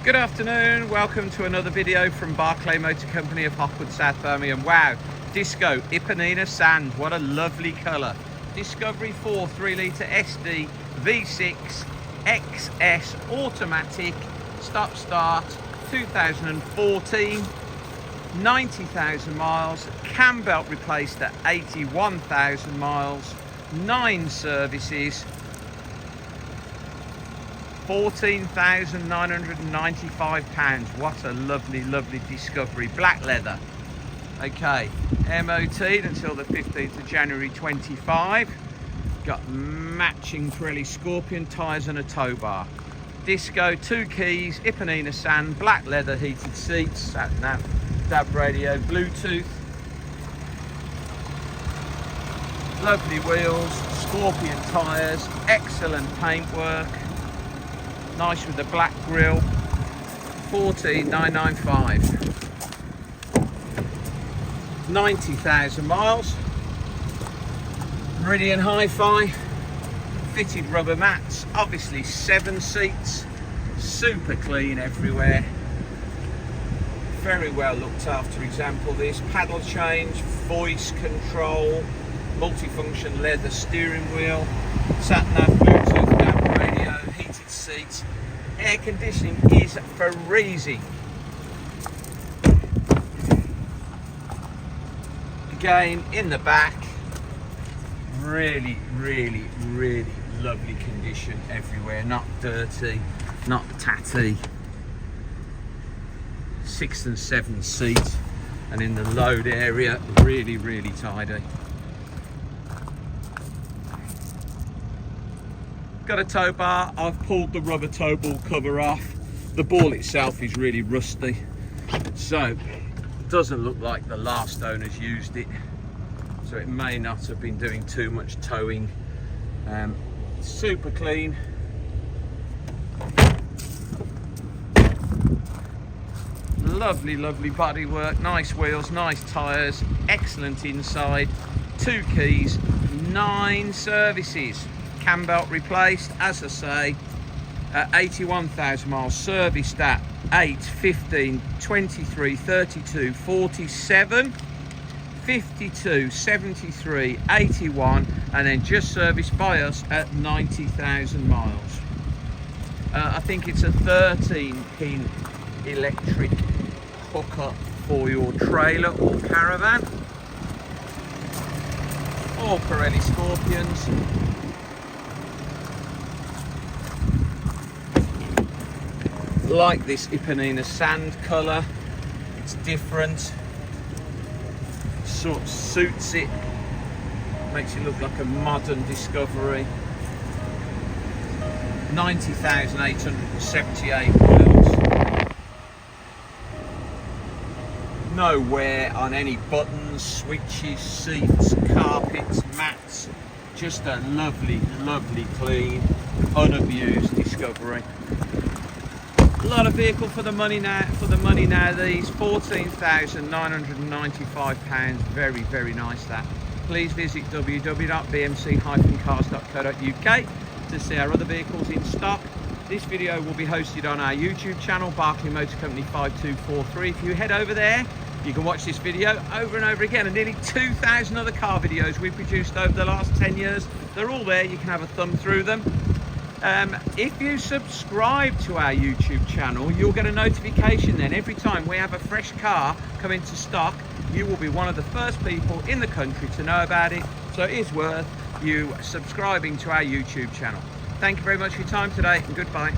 Good afternoon, welcome to another video from Barclay Motor Company of Hockwood, South Birmingham. Wow, Disco IPENEMA sand, what a lovely colour. Discovery 4 3-litre SD V6 XS automatic, stop start, 2014, 90,000 miles, cam belt replaced at 81,000 miles, 9 services, £14,995. What a lovely Discovery. Black leather. Okay, MOT'd until the 15th of January 25. Got matching Pirelli Scorpion tyres and a tow bar. Disco, 2 keys, IPENEMA sand, black leather, heated seats, sat nav, DAB radio, Bluetooth. Lovely wheels, Scorpion tyres, excellent paintwork. Nice with the black grille. 14,995. 90,000 miles. Meridian Hi-Fi. Fitted rubber mats. Obviously 7 seats. Super clean everywhere. Very well looked after. Example this. Paddle change, voice control, multifunction leather steering wheel, sat nav, Bluetooth, DAB radio, heated seats. Air conditioning is freezing. Again, in the back, really lovely condition everywhere. Not dirty, not tatty. 6th and 7th seat, and in the load area, really tidy. Got a tow bar. I've pulled the rubber tow ball cover off. The ball itself is really rusty, so it doesn't look like the last owners used it, so it may not have been doing too much towing. Super clean. Lovely bodywork, nice wheels, nice tyres, excellent inside, 2 keys, 9 services. Cam belt replaced, as I say, at 81,000 miles, serviced at 8, 15, 23, 32, 47, 52, 73, 81, and then just serviced by us at 90,000 miles. I think it's a 13-pin electric hookup for your trailer or caravan. All Pirelli Scorpions. Like this IPENEMA sand colour, it's different, sort of suits it, makes it look like a modern Discovery. 90,878 wheels. No wear on any buttons, switches, seats, carpets, mats. Just a lovely clean, unabused Discovery. A lot of vehicle for the money now. These £14,995. Very nice that. Please visit www.bmc-cars.co.uk to see our other vehicles in stock. This video will be hosted on our YouTube channel, Barclay Motor Company 5243. If you head over there, you can watch this video over and over again, and nearly 2,000 other car videos we've produced over the last 10 years. They're all there. You can have a thumb through them. If you subscribe to our YouTube channel, you'll get a notification then every time we have a fresh car come into stock. You will be one of the first people in the country to know about it, so it is worth you subscribing to our YouTube channel. Thank you very much for your time today, and goodbye.